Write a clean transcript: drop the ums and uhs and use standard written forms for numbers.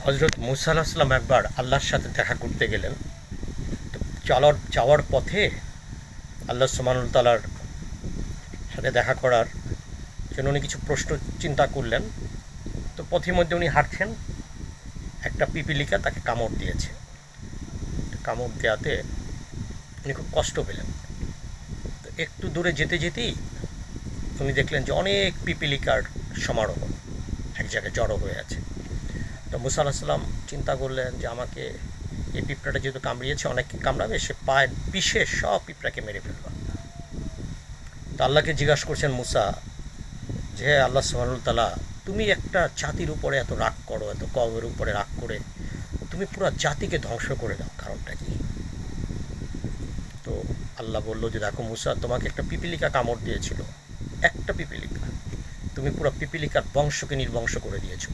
হজরত মুসা আলাইহিস সালাম একবার আল্লাহর সাথে দেখা করতে গেলেন। তো যাওয়ার পথে আল্লাহ সুবহানাহু ওয়া তাআলার সাথে দেখা করার জন্য উনি কিছু প্রশ্ন চিন্তা করলেন। তো পথের মধ্যে উনি হাঁটছেন, একটা পিপিলিকা তাকে কামড় দিয়েছে। কামড় দেওয়াতে উনি খুব কষ্ট পেলেন। তো একটু দূরে যেতে যেতেই উনি দেখলেন যে অনেক পিপিলিকার সমারোহ এক জায়গায় জড়ো হয়ে আছে। তো মুসা আলাইহিস সালাম চিন্তা করলেন যে আমাকে এই পিঁপড়াটা যেহেতু কামড়িয়েছে, অনেককে কামড়াবে, সে পায়ের পিষে সব পিঁপড়াকে মেরে ফেলল। তো আল্লাহকে জিজ্ঞাসা করছেন মুসা যে হে আল্লাহ সুবহানাহু ওয়া তাআলা, তুমি একটা জাতির উপরে এত রাগ করো, এত কওমের উপরে রাগ করে তুমি পুরো জাতিকে ধ্বংস করে দাও, কারণটা কি? তো আল্লাহ বলল যে দেখো মুসা, তোমাকে একটা পিপিলিকা কামড় দিয়েছিল, একটা পিপিলিকা, তুমি পুরো পিপিলিকার বংশকে নির্বংশ করে দিয়েছো।